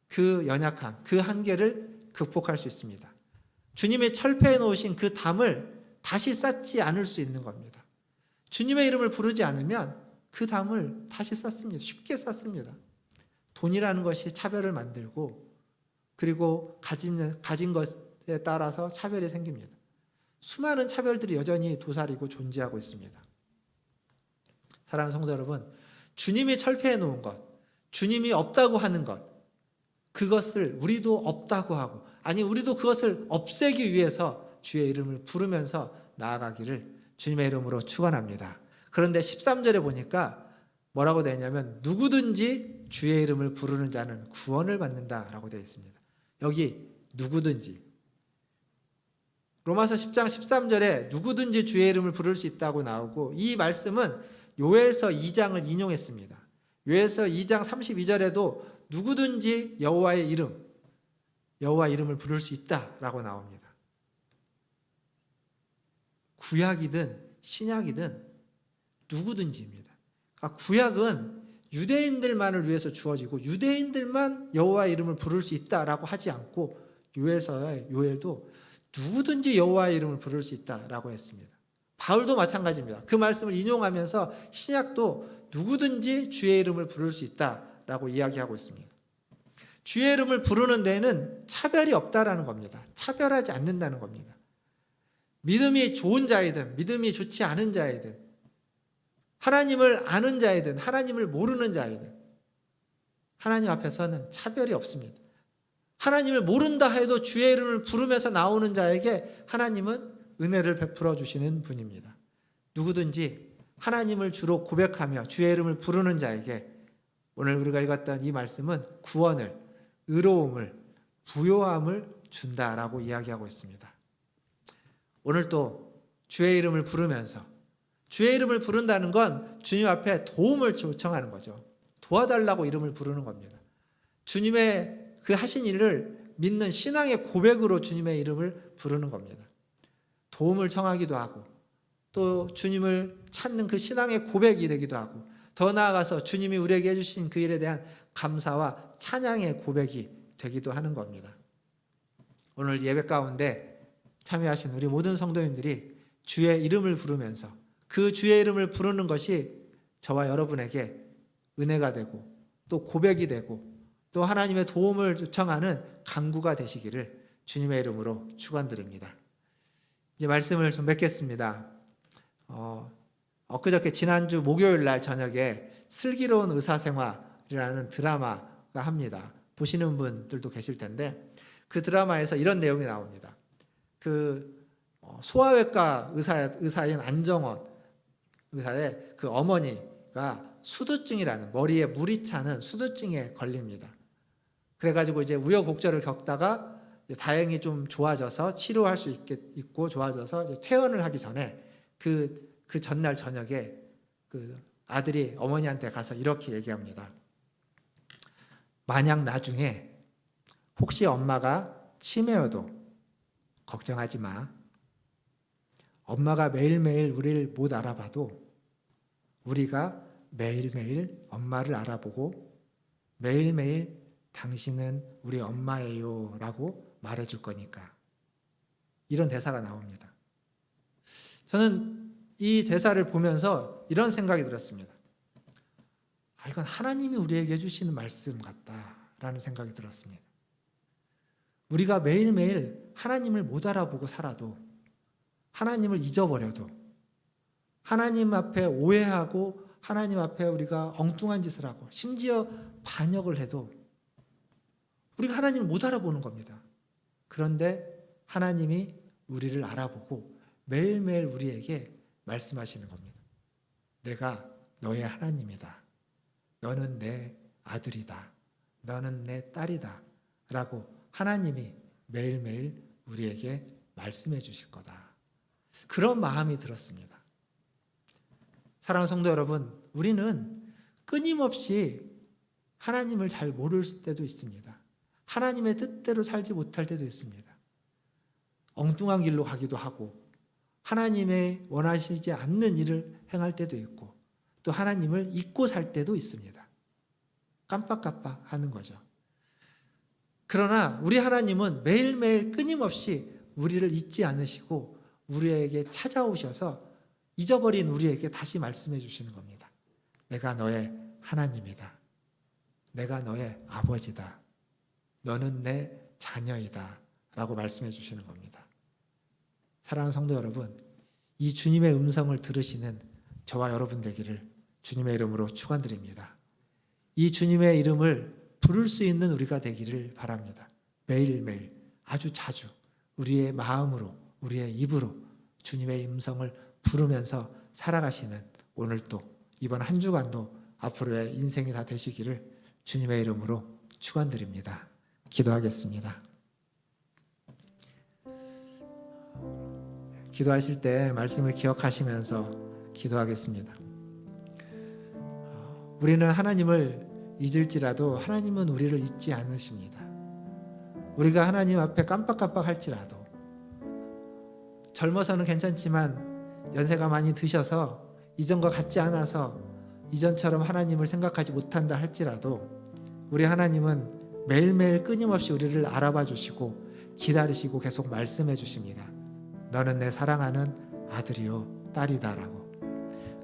그 연약함, 그 한계를 극복할 수 있습니다. 주님이 철폐해 놓으신 그 담을 다시 쌓지 않을 수 있는 겁니다. 주님의 이름을 부르지 않으면 그 담을 다시 쌓습니다. 쉽게 쌓습니다. 돈이라는 것이 차별을 만들고 그리고 가진 것에 따라서 차별이 생깁니다. 수많은 차별들이 여전히 도사리고 존재하고 있습니다. 사랑하는 성도 여러분, 주님이 철폐해 놓은 것, 주님이 없다고 하는 것, 그것을 우리도 없다고 하고, 아니 우리도 그것을 없애기 위해서 주의 이름을 부르면서 나아가기를 주님의 이름으로 축원합니다. 그런데 13절에 보니까 뭐라고 되어 있냐면 누구든지 주의 이름을 부르는 자는 구원을 받는다라고 되어 있습니다. 여기 누구든지, 로마서 10장 13절에 누구든지 주의 이름을 부를 수 있다고 나오고, 이 말씀은 요엘서 2장을 인용했습니다. 요엘서 2장 32절에도 누구든지 여호와 이름을 부를 수 있다라고 나옵니다. 구약이든 신약이든 누구든지입니다. 구약은 유대인들만을 위해서 주어지고 유대인들만 여호와 이름을 부를 수 있다라고 하지 않고 요엘서의 요엘도 누구든지 여호와의 이름을 부를 수 있다라고 했습니다. 바울도 마찬가지입니다. 그 말씀을 인용하면서 신약도 누구든지 주의 이름을 부를 수 있다라고 이야기하고 있습니다. 주의 이름을 부르는 데에는 차별이 없다라는 겁니다. 차별하지 않는다는 겁니다. 믿음이 좋은 자이든 믿음이 좋지 않은 자이든 하나님을 아는 자이든 하나님을 모르는 자이든 하나님 앞에서는 차별이 없습니다. 하나님을 모른다 해도 주의 이름을 부르면서 나오는 자에게 하나님은 은혜를 베풀어 주시는 분입니다. 누구든지 하나님을 주로 고백하며 주의 이름을 부르는 자에게 오늘 우리가 읽었던 이 말씀은 구원을, 의로움을, 부요함을 준다라고 이야기하고 있습니다. 오늘 또 주의 이름을 부르면서, 주의 이름을 부른다는 건 주님 앞에 도움을 요청하는 거죠. 도와달라고 이름을 부르는 겁니다. 주님의 그 하신 일을 믿는 신앙의 고백으로 주님의 이름을 부르는 겁니다. 도움을 청하기도 하고 또 주님을 찾는 그 신앙의 고백이 되기도 하고 더 나아가서 주님이 우리에게 해주신 그 일에 대한 감사와 찬양의 고백이 되기도 하는 겁니다. 오늘 예배 가운데 참여하신 우리 모든 성도님들이 주의 이름을 부르면서 그 주의 이름을 부르는 것이 저와 여러분에게 은혜가 되고 또 고백이 되고 또 하나님의 도움을 요청하는 간구가 되시기를 주님의 이름으로 축원드립니다. 이제 말씀을 좀 맺겠습니다. 엊그저께 지난주 목요일 날 저녁에 슬기로운 의사생활이라는 드라마가 합니다. 보시는 분들도 계실 텐데 그 드라마에서 이런 내용이 나옵니다. 그 소아외과 의사인 안정원 의사의 그 어머니가 수두증이라는 머리에 물이 차는 수두증에 걸립니다. 그래가지고 이제 우여곡절을 겪다가 이제 다행히 좀 좋아져서 치료할 수 있고 좋아져서 이제 퇴원을 하기 전에 그 전날 저녁에 그 아들이 어머니한테 가서 이렇게 얘기합니다. 만약 나중에 혹시 엄마가 치매여도 걱정하지 마. 엄마가 매일매일 우리를 못 알아봐도 우리가 매일매일 엄마를 알아보고 매일매일 당신은 우리 엄마예요 라고 말해줄 거니까. 이런 대사가 나옵니다. 저는 이 대사를 보면서 이런 생각이 들었습니다. 이건 하나님이 우리에게 해주시는 말씀 같다라는 생각이 들었습니다. 우리가 매일매일 하나님을 못 알아보고 살아도 하나님을 잊어버려도 하나님 앞에 오해하고 하나님 앞에 우리가 엉뚱한 짓을 하고 심지어 반역을 해도 우리가 하나님을 못 알아보는 겁니다. 그런데 하나님이 우리를 알아보고 매일매일 우리에게 말씀하시는 겁니다. 내가 너의 하나님이다. 너는 내 아들이다. 너는 내 딸이다. 라고 하나님이 매일매일 우리에게 말씀해 주실 거다. 그런 마음이 들었습니다. 사랑하는 성도 여러분, 우리는 끊임없이 하나님을 잘 모를 때도 있습니다. 하나님의 뜻대로 살지 못할 때도 있습니다. 엉뚱한 길로 가기도 하고 하나님의 원하시지 않는 일을 행할 때도 있고 또 하나님을 잊고 살 때도 있습니다. 깜빡깜빡 하는 거죠. 그러나 우리 하나님은 매일매일 끊임없이 우리를 잊지 않으시고 우리에게 찾아오셔서 잊어버린 우리에게 다시 말씀해 주시는 겁니다. 내가 너의 하나님이다. 내가 너의 아버지다. 너는 내 자녀이다. 라고 말씀해 주시는 겁니다. 사랑하는 성도 여러분, 이 주님의 음성을 들으시는 저와 여러분 되기를 주님의 이름으로 축원드립니다. 이 주님의 이름을 부를 수 있는 우리가 되기를 바랍니다. 매일매일 아주 자주 우리의 마음으로 우리의 입으로 주님의 음성을 부르면서 살아가시는 오늘도 이번 한 주간도 앞으로의 인생이 다 되시기를 주님의 이름으로 축원드립니다. 기도하겠습니다. 기도하실 때 말씀을 기억하시면서 기도하겠습니다. 우리는 하나님을 잊을지라도 하나님은 우리를 잊지 않으십니다. 우리가 하나님 앞에 깜빡깜빡 할지라도 젊어서는 괜찮지만 연세가 많이 드셔서 이전과 같지 않아서 이전처럼 하나님을 생각하지 못한다 할지라도 우리 하나님은 매일매일 끊임없이 우리를 알아봐 주시고 기다리시고 계속 말씀해 주십니다. 너는 내 사랑하는 아들이요 딸이다 라고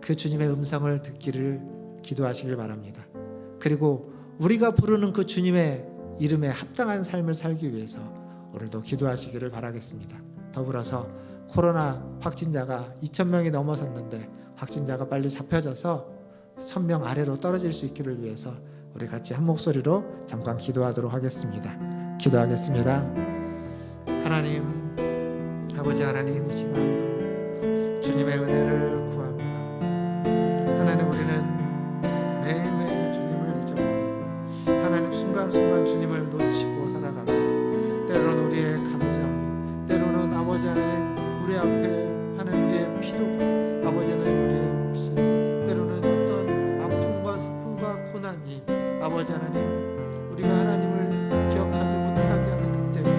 그 주님의 음성을 듣기를 기도하시길 바랍니다. 그리고 우리가 부르는 그 주님의 이름에 합당한 삶을 살기 위해서 오늘도 기도하시기를 바라겠습니다. 더불어서 코로나 확진자가 2,000명이 넘어섰는데 확진자가 빨리 잡혀져서 1,000명 아래로 떨어질 수 있기를 위해서 우리 같이 한 목소리로 잠깐 기도하도록 하겠습니다. 기도하겠습니다. 하나님, 아버지 하나님, 이 시간도 주님의 은혜를 구합니다. 하나님, 우리는 매일매일 주님을 잊어버리고 하나님 순간순간 주님을 놓치고 살아갑니다. 때로는 우리의 감정, 때로는 아버지 하나님 우리 앞에 하는 우리의 피로가, 아버지 하나님 우리의 몫이, 때로는 어떤 아픔과 슬픔과 고난이 아버지 하나님 우리가 하나님을 기억하지 못하게 하는 그때에도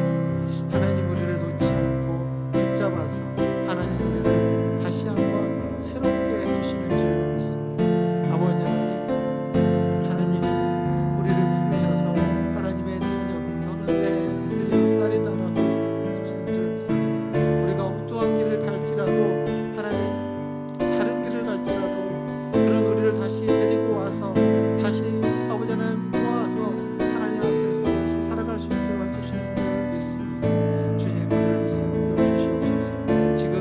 하나님 우리를 놓지 않고 붙잡아서 하나님 우리를 다시 한번 새롭게 해주시는 줄 믿습니다. 아버지 하나님이 우리를 부르셔서 하나님의 자녀로 너는 내 아들이요 딸이다라고 주시는 줄 믿습니다. 우리가 엉뚱한 길을 갈지라도 하나님 다른 길을 갈지라도 그런 우리를 다시 데리고 와서 다시 아버지 하나님 모아서 하나님 앞에서 다시 살아갈 수 있도록 해주시는 줄 믿습니다. 주님 우리를 붙잡아 주시옵소서. 지금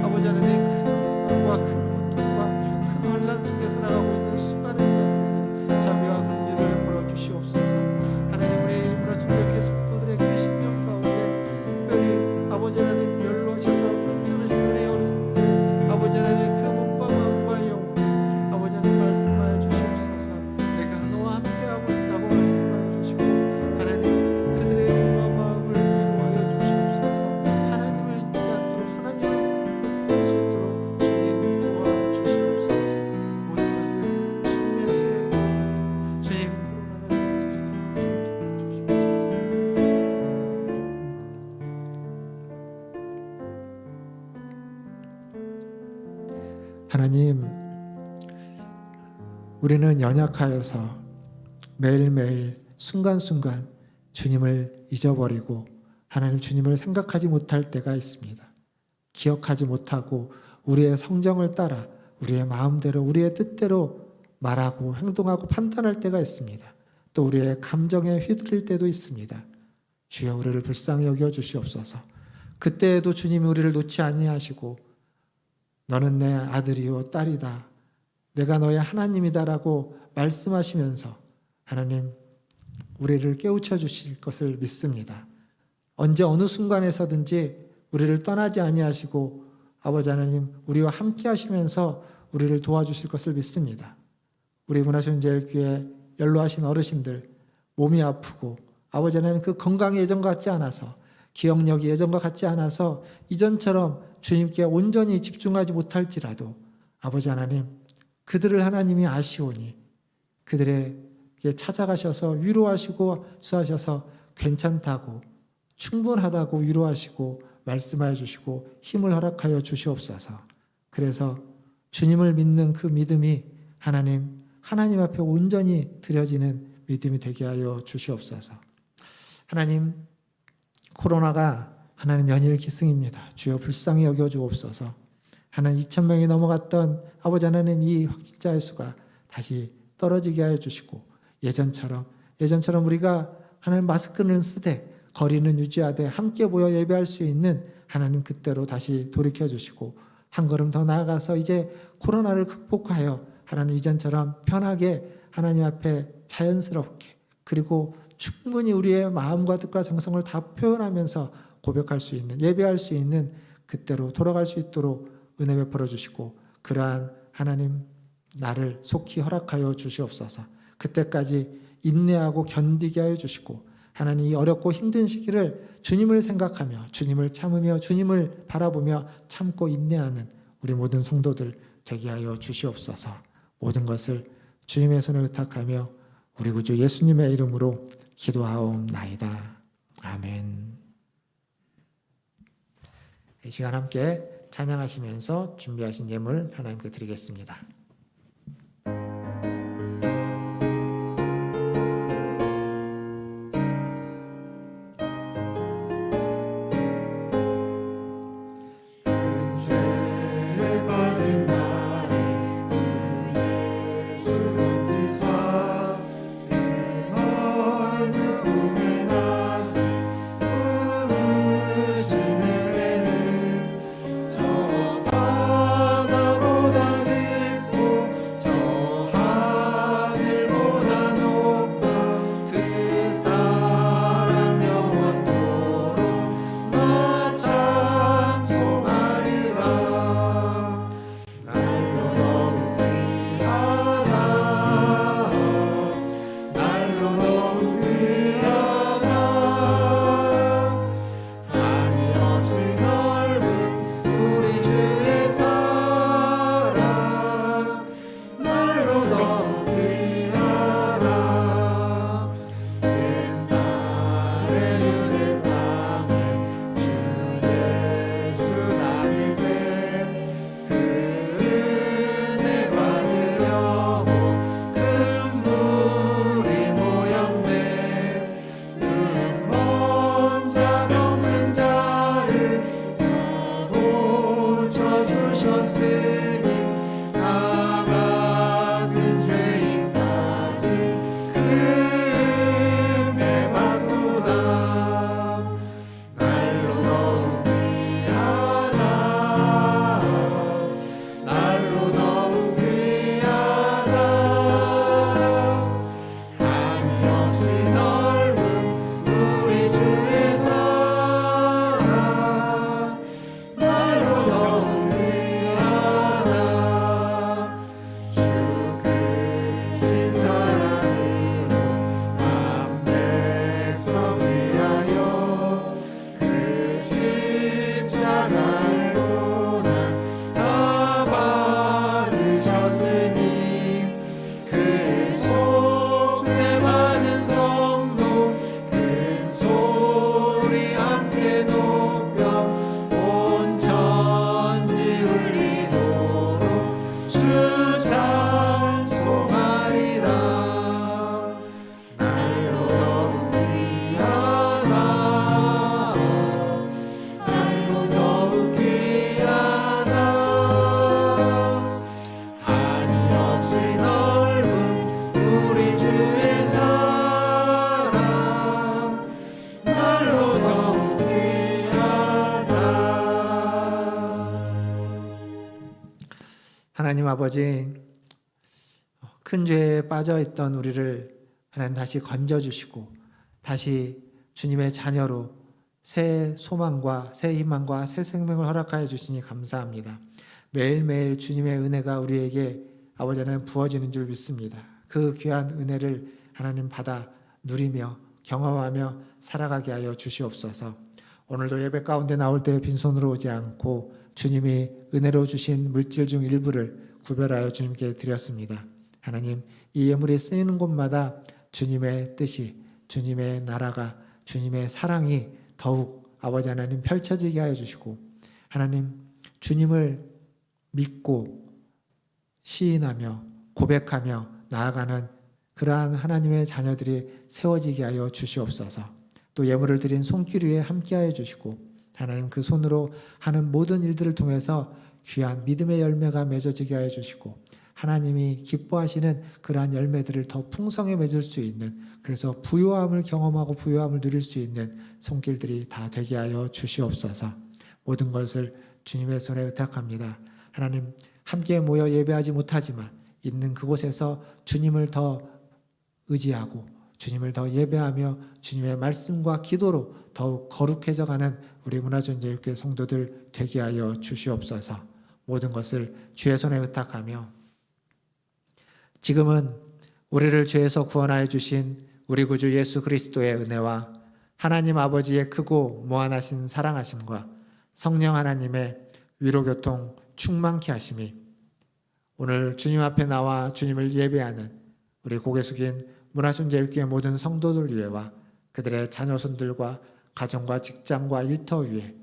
아버지 하나님 큰 고난과 큰 고통과 큰 환난 속에 살아가고 있는 수많은 자들에게 자비와 긍휼을 베풀어 주시옵소서. 하나님 우리 문화종교회 성도들의 그 심령 가운데 특별히 아버지 하나님 멸로하셔서 편찮으신 우리 어르신들 아버지 하나님 그 몸과 마음과 영혼에 아버지 하나님 말씀하여 주시옵소서. 내가 너와 함께하고 있다고 말씀하여 주시고 하나님 그들의 몸과 마음을 위로하여 주시옵소서. 하나님을 잊지 않도록 하나님을 붙잡고 수 있도록 주님 도와주시옵소서. 모든 것을 주님의 손에 맡깁니다. 주님 코로나가 주님 도와주시옵소서. 하나님, 우리는 연약하여서 매일매일 순간순간 주님을 잊어버리고 하나님 주님을 생각하지 못할 때가 있습니다. 기억하지 못하고 우리의 성정을 따라 우리의 마음대로 우리의 뜻대로 말하고 행동하고 판단할 때가 있습니다. 또 우리의 감정에 휘둘릴 때도 있습니다. 주여 우리를 불쌍히 여겨 주시옵소서. 그때에도 주님이 우리를 놓지 아니하시고 너는 내 아들이요 딸이다, 내가 너의 하나님이다라고 말씀하시면서 하나님 우리를 깨우쳐 주실 것을 믿습니다. 언제 어느 순간에서든지 우리를 떠나지 아니하시고 아버지 하나님 우리와 함께 하시면서 우리를 도와주실 것을 믿습니다. 우리 문화선제일교회 연로하신 어르신들 몸이 아프고 아버지 하나님 그 건강이 예전과 같지 않아서 기억력이 예전과 같지 않아서 이전처럼 주님께 온전히 집중하지 못할지라도 아버지 하나님 그들을 하나님이 아시오니 그들에게 찾아가셔서 위로하시고 수하셔서 괜찮다고 충분하다고 위로하시고 말씀하여 주시고 힘을 허락하여 주시옵소서. 그래서 주님을 믿는 그 믿음이 하나님 앞에 온전히 드려지는 믿음이 되게 하여 주시옵소서. 하나님 코로나가 하나님 연일 기승입니다. 주여 불쌍히 여겨 주옵소서. 하나님 2,000명이 넘어갔던 아버지 하나님 이 확진자의 수가 다시 떨어지게 하여 주시고 예전처럼 우리가 하나님 마스크는 쓰되 거리는 유지하되 함께 모여 예배할 수 있는 하나님 그때로 다시 돌이켜 주시고 한 걸음 더 나아가서 이제 코로나를 극복하여 하나님 이전처럼 편하게 하나님 앞에 자연스럽게 그리고 충분히 우리의 마음과 뜻과 정성을 다 표현하면서 고백할 수 있는 예배할 수 있는 그때로 돌아갈 수 있도록 은혜 베풀어 주시고 그러한 하나님 나를 속히 허락하여 주시옵소서. 그때까지 인내하고 견디게 하여 주시고 하나님 이 어렵고 힘든 시기를 주님을 생각하며 주님을 참으며 주님을 바라보며 참고 인내하는 우리 모든 성도들 되게 하여 주시옵소서. 모든 것을 주님의 손에 의탁하며 우리 구주 예수님의 이름으로 기도하옵나이다. 아멘. 이 시간 함께 찬양하시면서 준비하신 예물 하나님께 드리겠습니다. 바다보다 깊고 되셨으니 나 같은 죄인까지 그 은혜 받도다. 날로 더욱 귀하다. 날로 더욱 귀하다. 한이 없이 넓은 우리 주의 사랑 날로 더욱 귀하다. 주 크신 사랑으로 만 백성 위하여 그 십자가를 고난 다 받으셨으니 그 속죄 받은 성도 큰 소리 함께 높여 온 천지 울리도록 주 찬송하리라. 날로 더욱 귀하다. 날로 더욱 귀하다. 한이 없이 넓은 우리 주의 사랑 날로 더욱 귀하다. 하나님 아버지, 큰 죄에 빠져있던 우리를 하나님 다시 건져주시고 다시 주님의 자녀로 새 소망과 새 희망과 새 생명을 허락하여 주시니 감사합니다. 매일매일 주님의 은혜가 우리에게 아버지 하나님 부어지는 줄 믿습니다. 그 귀한 은혜를 하나님 받아 누리며 경험하며 살아가게 하여 주시옵소서. 오늘도 예배 가운데 나올 때 빈손으로 오지 않고 주님이 은혜로 주신 물질 중 일부를 구별하여 주님께 드렸습니다. 하나님, 이 예물이 쓰이는 곳마다 주님의 뜻이, 주님의 나라가, 주님의 사랑이 더욱 아버지 하나님 펼쳐지게 하여 주시고 하나님, 주님을 믿고 시인하며 고백하며 나아가는 그러한 하나님의 자녀들이 세워지게 하여 주시옵소서. 또 예물을 드린 손길 위에 함께하여 주시고 하나님 그 손으로 하는 모든 일들을 통해서 귀한 믿음의 열매가 맺어지게 하여 주시고 하나님이 기뻐하시는 그러한 열매들을 더 풍성히 맺을 수 있는, 그래서 부요함을 경험하고 부요함을 누릴 수 있는 손길들이 다 되게 하여 주시옵소서. 모든 것을 주님의 손에 의탁합니다. 하나님, 함께 모여 예배하지 못하지만 있는 그곳에서 주님을 더 의지하고 주님을 더 예배하며 주님의 말씀과 기도로 더욱 거룩해져 가는 우리 문화전제일교회 성도들 되게 하여 주시옵소서. 모든 것을 주의 손에 의탁하며 지금은 우리를 죄에서 구원하여 주신 우리 구주 예수 그리스도의 은혜와 하나님 아버지의 크고 무한하신 사랑하심과 성령 하나님의 위로교통 충만케 하심이 오늘 주님 앞에 나와 주님을 예배하는 우리 고개 숙인 문화순제일교회 모든 성도들 위에와 그들의 자녀손들과 가정과 직장과 일터 위에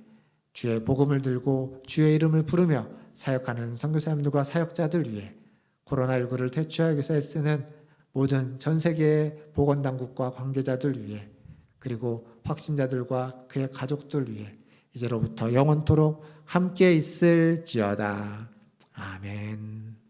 주의 복음을 들고 주의 이름을 부르며 사역하는 선교사님들과 사역자들 위에 코로나19를 퇴치하기 위해서 애쓰는 모든 전 세계의 보건당국과 관계자들 위해 그리고 확신자들과 그의 가족들 위해 이제로부터 영원토록 함께 있을지어다. 아멘.